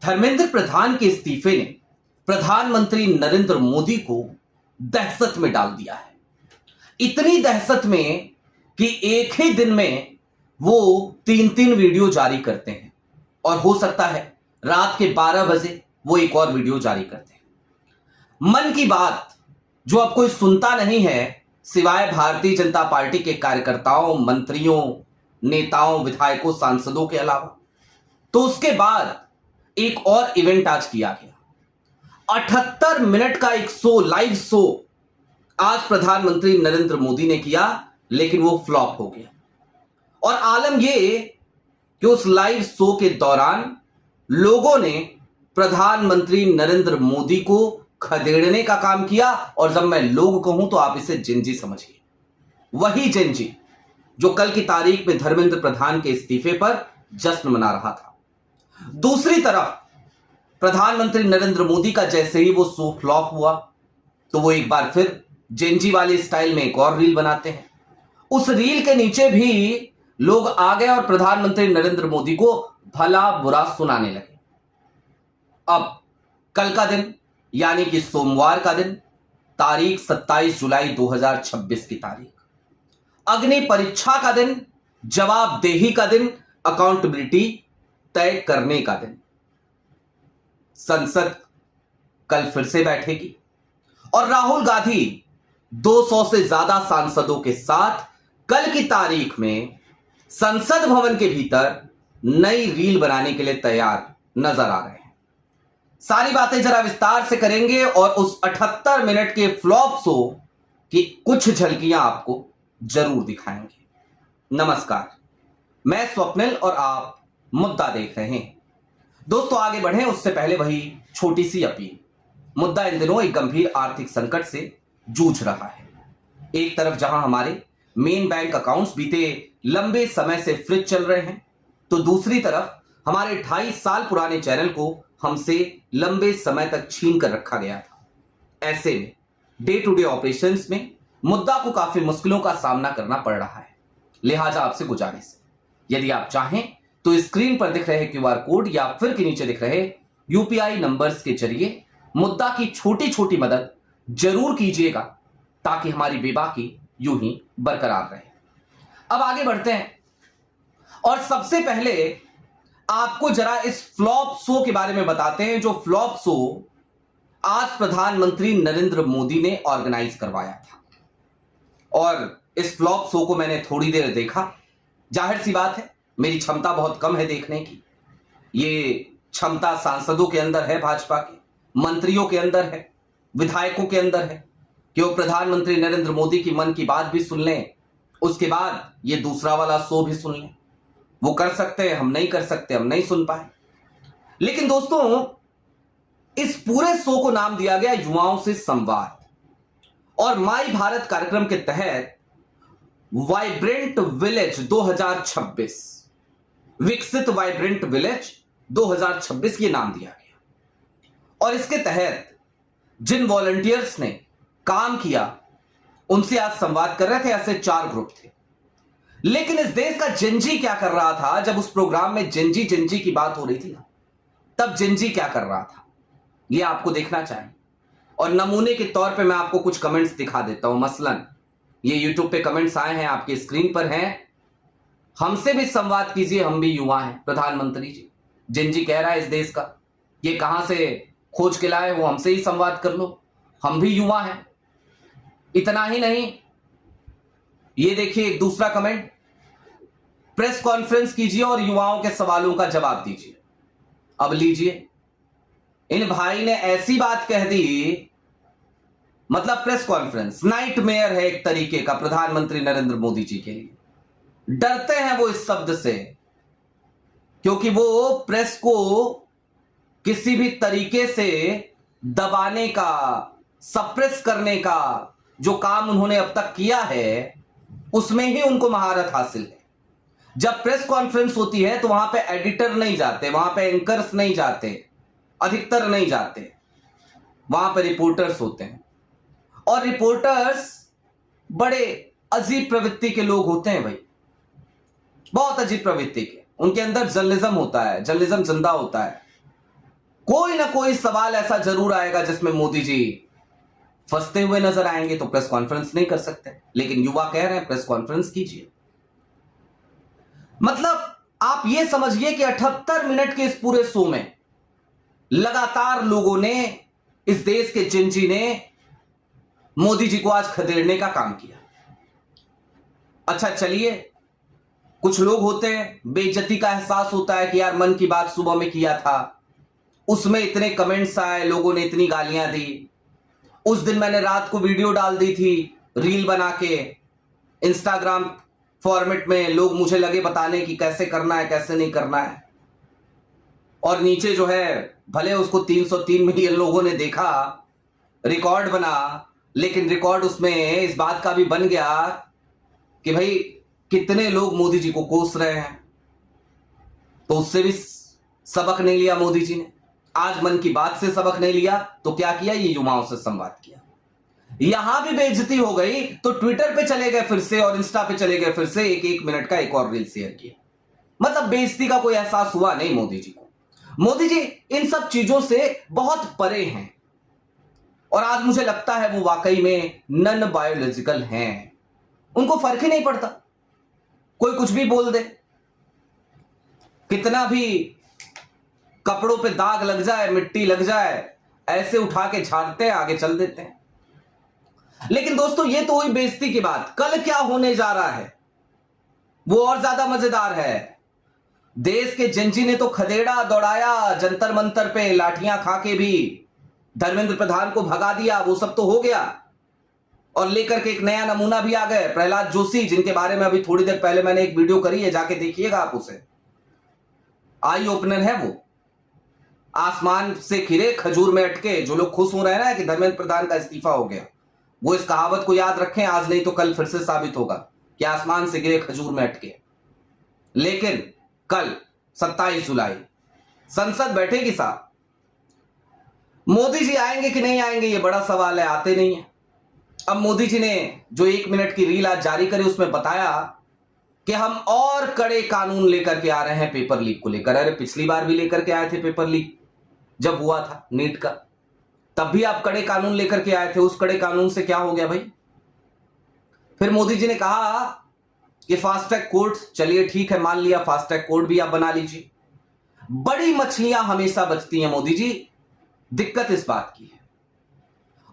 धर्मेंद्र प्रधान के इस्तीफे ने प्रधानमंत्री नरेंद्र मोदी को दहशत में डाल दिया है। इतनी दहशत में कि एक ही दिन में वो 3-3 वीडियो जारी करते हैं और हो सकता है रात के 12 बजे वो एक और वीडियो जारी करते हैं। मन की बात जो अब कोई सुनता नहीं है सिवाय भारतीय जनता पार्टी के कार्यकर्ताओं, मंत्रियों, नेताओं, विधायकों, सांसदों के अलावा। तो उसके बाद एक और इवेंट आज किया गया। 78 मिनट का एक शो, लाइव शो आज प्रधानमंत्री नरेंद्र मोदी ने किया, लेकिन वो फ्लॉप हो गया। और आलम ये कि उस लाइव शो के दौरान लोगों ने प्रधानमंत्री नरेंद्र मोदी को खदेड़ने का काम किया। और जब मैं लोग कहूं तो आप इसे जिंजी समझिए, वही जिंजी जो कल की तारीख में धर्मेंद्र प्रधान के इस्तीफे पर जश्न मना रहा था। दूसरी तरफ प्रधानमंत्री नरेंद्र मोदी का जैसे ही वो शो फ्लॉप हुआ तो वो एक बार फिर जेंजी वाले स्टाइल में एक और रील बनाते हैं। उस रील के नीचे भी लोग आ गए और प्रधानमंत्री नरेंद्र मोदी को भला बुरा सुनाने लगे। अब कल का दिन यानी कि सोमवार का दिन, तारीख 27 जुलाई 2026 की तारीख, अग्नि परीक्षा का दिन, जवाबदेही का दिन, अकाउंटेबिलिटी तय करने का दिन। संसद कल फिर से बैठेगी और राहुल गांधी 200 से ज्यादा सांसदों के साथ कल की तारीख में संसद भवन के भीतर नई रील बनाने के लिए तैयार नजर आ रहे हैं। सारी बातें जरा विस्तार से करेंगे और उस 78 मिनट के फ्लॉप शो की कुछ झलकियां आपको जरूर दिखाएंगे। नमस्कार, मैं स्वप्निल और आप मुद्दा देख रहे हैं। दोस्तों आगे बढ़ें उससे पहले वही छोटी सी अपील। मुद्दा इन दिनों एक गंभीर आर्थिक संकट से जूझ रहा है। एक तरफ जहां हमारे मेन बैंक अकाउंट्स बीते लंबे समय से फ्रिज चल रहे हैं, तो दूसरी तरफ हमारे 2.5 साल पुराने चैनल को हमसे लंबे समय तक छीन कर रखा गया था। ऐसे में डे टू डे ऑपरेशंस में मुद्दा को काफी मुश्किलों का सामना करना पड़ रहा है। लिहाजा आपसे गुजारिश, यदि आप चाहें तो स्क्रीन पर दिख रहे क्यूआर कोड या फिर के नीचे दिख रहे यूपीआई नंबर्स के जरिए मुद्दा की छोटी छोटी मदद जरूर कीजिएगा, ताकि हमारी बेबाकी यूं ही बरकरार रहे। अब आगे बढ़ते हैं और सबसे पहले आपको जरा इस फ्लॉप शो के बारे में बताते हैं, जो फ्लॉप शो आज प्रधानमंत्री नरेंद्र मोदी ने ऑर्गेनाइज करवाया था। और इस फ्लॉप शो को मैंने थोड़ी देर देखा। जाहिर सी बात है मेरी क्षमता बहुत कम है देखने की। ये क्षमता सांसदों के अंदर है, भाजपा के मंत्रियों के अंदर है, विधायकों के अंदर है कि वो प्रधानमंत्री नरेंद्र मोदी की मन की बात भी सुन लें, उसके बाद ये दूसरा वाला शो भी सुन लें। वो कर सकते हैं, हम नहीं कर सकते, हम नहीं सुन पाए। लेकिन दोस्तों इस पूरे शो को नाम दिया गया युवाओं से संवाद। और माई भारत कार्यक्रम के तहत वाइब्रेंट विलेज 2026, विकसित वाइब्रेंट विलेज 2026 ये नाम दिया गया। और इसके तहत जिन वॉलंटियर्स ने काम किया उनसे आज संवाद कर रहे थे। ऐसे 4 ग्रुप थे। लेकिन इस देश का जिंजी क्या कर रहा था? जब उस प्रोग्राम में जिंजी की बात हो रही थी ना, तब जिंजी क्या कर रहा था ये आपको देखना चाहिए। और नमूने के तौर पे मैं आपको कुछ कमेंट्स दिखा देता हूं। मसलन ये यूट्यूब पे कमेंट्स आए हैं, आपके स्क्रीन पर हैं। हमसे भी संवाद कीजिए, हम भी युवा हैं। प्रधानमंत्री जी, जिंजी कह रहा है इस देश का, ये कहां से खोज के लाए, वो हमसे ही संवाद कर लो, हम भी युवा हैं। इतना ही नहीं, ये देखिए एक दूसरा कमेंट, प्रेस कॉन्फ्रेंस कीजिए और युवाओं के सवालों का जवाब दीजिए। अब लीजिए, इन भाई ने ऐसी बात कह दी, मतलब प्रेस कॉन्फ्रेंस नाइटमेयर है एक तरीके का प्रधानमंत्री नरेंद्र मोदी जी के लिए। डरते हैं वो इस शब्द से, क्योंकि वो प्रेस को किसी भी तरीके से दबाने का, सप्रेस करने का जो काम उन्होंने अब तक किया है उसमें ही उनको महारत हासिल है। जब प्रेस कॉन्फ्रेंस होती है तो वहां पे एडिटर नहीं जाते, वहां पे एंकर्स नहीं जाते, अधिकतर नहीं जाते, वहां पे रिपोर्टर्स होते हैं। और रिपोर्टर्स बड़े अजीब प्रवृत्ति के लोग होते हैं भाई, बहुत अजीब प्रवृत्ति के। उनके अंदर जर्नलिज्म होता है, जर्नलिज्म जिंदा होता है। कोई ना कोई सवाल ऐसा जरूर आएगा जिसमें मोदी जी फंसते हुए नजर आएंगे, तो प्रेस कॉन्फ्रेंस नहीं कर सकते। लेकिन युवा कह रहे हैं प्रेस कॉन्फ्रेंस कीजिए। मतलब आप ये समझिए कि 78 मिनट के इस पूरे शो में लगातार लोगों ने, इस देश के जिंजी ने मोदी जी को आज खदेड़ने का काम किया। अच्छा चलिए, कुछ लोग होते हैं बेइज्जती का एहसास होता है कि यार मन की बात सुबह में किया था, उसमें इतने कमेंट्स आए, लोगों ने इतनी गालियां दी। उस दिन मैंने रात को वीडियो डाल दी थी रील बना के इंस्टाग्राम फॉर्मेट में, लोग मुझे लगे बताने कि कैसे करना है कैसे नहीं करना है। और नीचे जो है भले उसको 303 मिलियन लोगों ने देखा, रिकॉर्ड बना, लेकिन रिकॉर्ड उसमें इस बात का भी बन गया कि भाई कितने लोग मोदी जी को कोस रहे हैं। तो उससे भी सबक नहीं लिया मोदी जी ने। आज मन की बात से सबक नहीं लिया तो क्या किया, ये युवाओं से संवाद किया। यहां भी बेइज्जती हो गई तो ट्विटर पे चले गए फिर से और इंस्टा पे चले गए फिर से, एक मिनट का एक और रील शेयर किया। मतलब बेइज्जती का कोई एहसास हुआ नहीं मोदी जी को। मोदी जी इन सब चीजों से बहुत परे हैं और आज मुझे लगता है वो वाकई में नॉन बायोलॉजिकल हैं। उनको फर्क ही नहीं पड़ता, कोई कुछ भी बोल दे, कितना भी कपड़ों पे दाग लग जाए, मिट्टी लग जाए, ऐसे उठा के झाड़ते हैं, आगे चल देते हैं। लेकिन दोस्तों ये तो हुई बेइज्जती की बात। कल क्या होने जा रहा है वो और ज्यादा मजेदार है। देश के जिंजी ने तो खदेड़ा दौड़ाया, जंतर मंतर पे लाठियां खा के भी धर्मेंद्र प्रधान को भगा दिया, वो सब तो हो गया। और लेकर के एक नया नमूना भी आ गए, प्रहलाद जोशी, जिनके बारे में अभी थोड़ी देर पहले मैंने एक वीडियो करी है, जाके देखिएगा आप उसे। आई ओपनर है वो, आसमान से गिरे खजूर में अटके। जो लोग खुश हो रहे हैं ना कि धर्मेंद्र प्रधान का इस्तीफा हो गया, वो इस कहावत को याद रखें, आज नहीं तो कल फिर से साबित होगा कि आसमान से गिरे खजूर में अटके। लेकिन कल 27 जुलाई संसद बैठेगी साहब, मोदी जी आएंगे कि नहीं आएंगे ये बड़ा सवाल है। आते नहीं है। अब मोदी जी ने जो 1 मिनट की रील आज जारी करी उसमें बताया कि हम और कड़े कानून लेकर के आ रहे हैं पेपर लीक को लेकर। अरे पिछली बार भी लेकर के आए थे पेपर लीक, जब हुआ था नीट का, तब भी आप कड़े कानून लेकर के आए थे। उस कड़े कानून से क्या हो गया भाई? फिर मोदी जी ने कहा कि फास्ट ट्रैक कोर्ट, चलिए ठीक है मान लिया, फास्ट ट्रैक कोर्ट भी आप बना लीजिए। बड़ी मछलियां हमेशा बचती हैं मोदी जी, दिक्कत इस बात की है।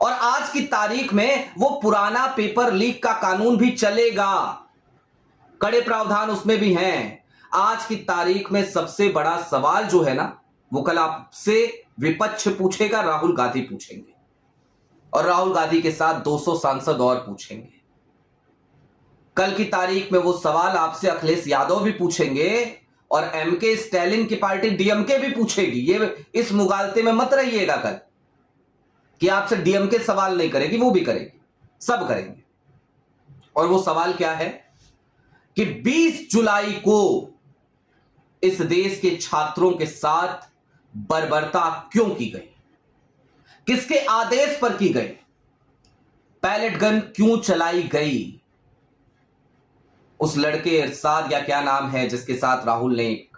और आज की तारीख में वो पुराना पेपर लीक का कानून भी चलेगा, कड़े प्रावधान उसमें भी हैं। आज की तारीख में सबसे बड़ा सवाल जो है ना, वो कल आपसे विपक्ष पूछेगा, राहुल गांधी पूछेंगे, और राहुल गांधी के साथ 200 सांसद और पूछेंगे। कल की तारीख में वो सवाल आपसे अखिलेश यादव भी पूछेंगे और एमके स्टैलिन की पार्टी डीएमके भी पूछेगी। ये इस मुगालते में मत रहिएगा कल कि आपसे डीएमके सवाल नहीं करेगी, वो भी करेगी, सब करेंगे। और वो सवाल क्या है कि 20 जुलाई को इस देश के छात्रों के साथ बर्बरता क्यों की गई, किसके आदेश पर की गई, पैलेट गन क्यों चलाई गई। उस लड़के इरशाद या क्या नाम है जिसके साथ राहुल ने एक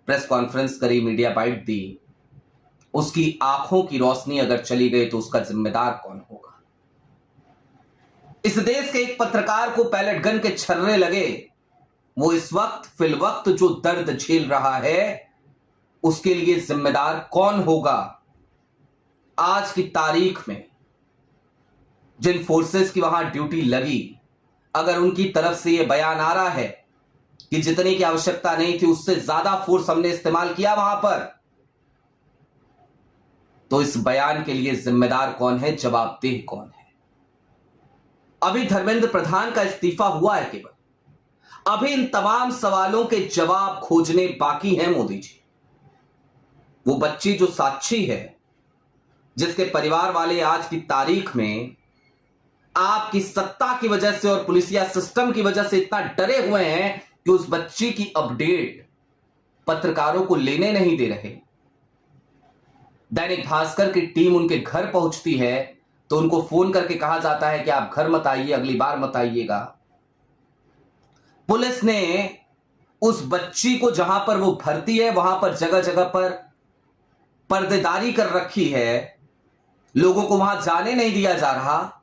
प्रेस कॉन्फ्रेंस करी, मीडिया बाइट दी, उसकी आंखों की रोशनी अगर चली गई तो उसका जिम्मेदार कौन होगा। इस देश के एक पत्रकार को पैलेट गन के छर्रे लगे, वो इस वक्त फिलवक्त जो दर्द झेल रहा है उसके लिए जिम्मेदार कौन होगा। आज की तारीख में जिन फोर्सेस की वहां ड्यूटी लगी, अगर उनकी तरफ से यह बयान आ रहा है कि जितने की आवश्यकता नहीं थी उससे ज्यादा फोर्स हमने इस्तेमाल किया वहां पर, तो इस बयान के लिए जिम्मेदार कौन है, जवाबदेह कौन है। अभी धर्मेंद्र प्रधान का इस्तीफा हुआ है केवल, अभी इन तमाम सवालों के जवाब खोजने बाकी हैं मोदी जी। वो बच्ची जो साक्षी है, जिसके परिवार वाले आज की तारीख में आपकी सत्ता की वजह से और पुलिसिया सिस्टम की वजह से इतना डरे हुए हैं कि उस बच्ची की अपडेट पत्रकारों को लेने नहीं दे रहे। दैनिक भास्कर की टीम उनके घर पहुंचती है तो उनको फोन करके कहा जाता है कि आप घर मत आइए, अगली बार मत आइएगा। पुलिस ने उस बच्ची को जहां पर वो भर्ती है वहां पर जगह जगह पर पर्देदारी कर रखी है, लोगों को वहां जाने नहीं दिया जा रहा,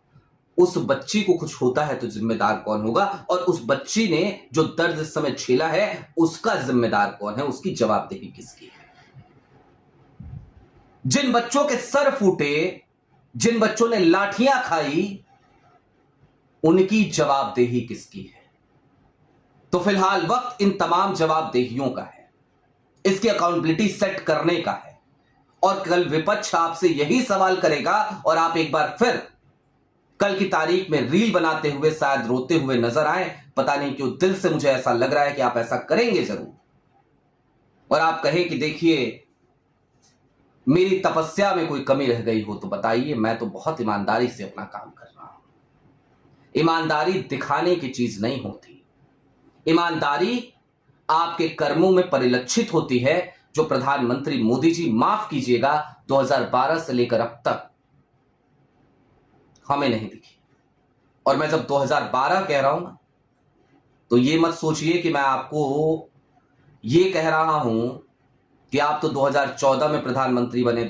उस बच्ची को कुछ होता है तो जिम्मेदार कौन होगा? और उस बच्ची ने जो दर्द इस समय झेला है उसका जिम्मेदार कौन है? उसकी जवाबदेही किसकी है? जिन बच्चों के सर फूटे, जिन बच्चों ने लाठियां खाई, उनकी जवाबदेही किसकी है? तो फिलहाल वक्त इन तमाम जवाबदेहियों का है, इसकी अकाउंटेबिलिटी सेट करने का है। और कल विपक्ष आपसे यही सवाल करेगा और आप एक बार फिर कल की तारीख में रील बनाते हुए शायद रोते हुए नजर आए। पता नहीं क्यों दिल से मुझे ऐसा लग रहा है कि आप ऐसा करेंगे जरूर, और आप कहें कि देखिए मेरी तपस्या में कोई कमी रह गई हो तो बताइए, मैं तो बहुत ईमानदारी से अपना काम कर रहा हूं। ईमानदारी दिखाने की चीज नहीं होती, ईमानदारी आपके कर्मों में परिलक्षित होती है, जो प्रधानमंत्री मोदी जी, माफ कीजिएगा, 2012 से लेकर अब तक हमें नहीं दिखी। और मैं जब 2012 कह रहा हूं ना, तो ये मत सोचिए कि मैं आपको ये कह रहा हूं कि आप तो 2014 में प्रधानमंत्री बने,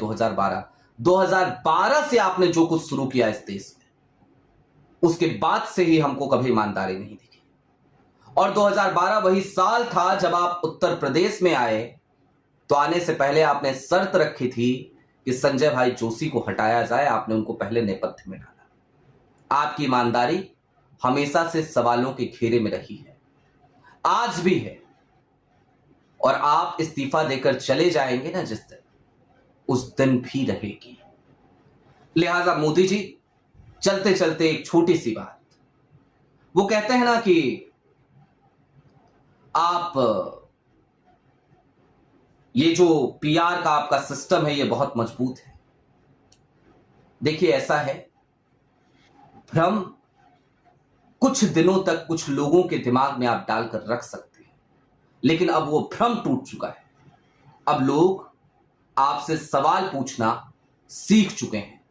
2012 से आपने जो कुछ शुरू किया इस देश में, उसके बाद से ही हमको कभी ईमानदारी नहीं दिखी। और 2012 वही साल था जब आप उत्तर प्रदेश में आए, तो आने से पहले आपने शर्त रखी थी कि संजय भाई जोशी को हटाया जाए। आपने उनको पहले नेपथ्य में डाला। आपकी ईमानदारी हमेशा से सवालों के घेरे में रही है, आज भी है, और आप इस्तीफा देकर चले जाएंगे ना जिस दिन, उस दिन भी रहेगी। लिहाजा मोदी जी, चलते चलते एक छोटी सी बात, वो कहते हैं ना कि आप ये जो पीआर का आपका सिस्टम है ये बहुत मजबूत है। देखिए ऐसा है, भ्रम कुछ दिनों तक कुछ लोगों के दिमाग में आप डालकर रख सकते हैं, लेकिन अब वो भ्रम टूट चुका है। अब लोग आपसे सवाल पूछना सीख चुके हैं,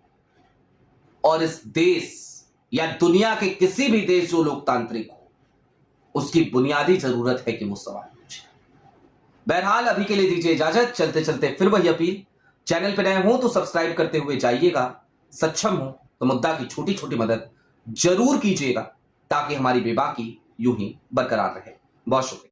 और इस देश या दुनिया के किसी भी देश जो लोकतांत्रिक हो, उसकी बुनियादी जरूरत है कि वो सवाल पूछे। बहरहाल अभी के लिए दीजिए इजाजत। चलते चलते फिर वही अपील, चैनल पर नए हो तो सब्सक्राइब करते हुए जाइएगा, सक्षम हो तो मुद्दा की छोटी छोटी मदद जरूर कीजिएगा, ताकि हमारी बेबाकी यूं ही बरकरार रहे। बहुत शुक्रिया।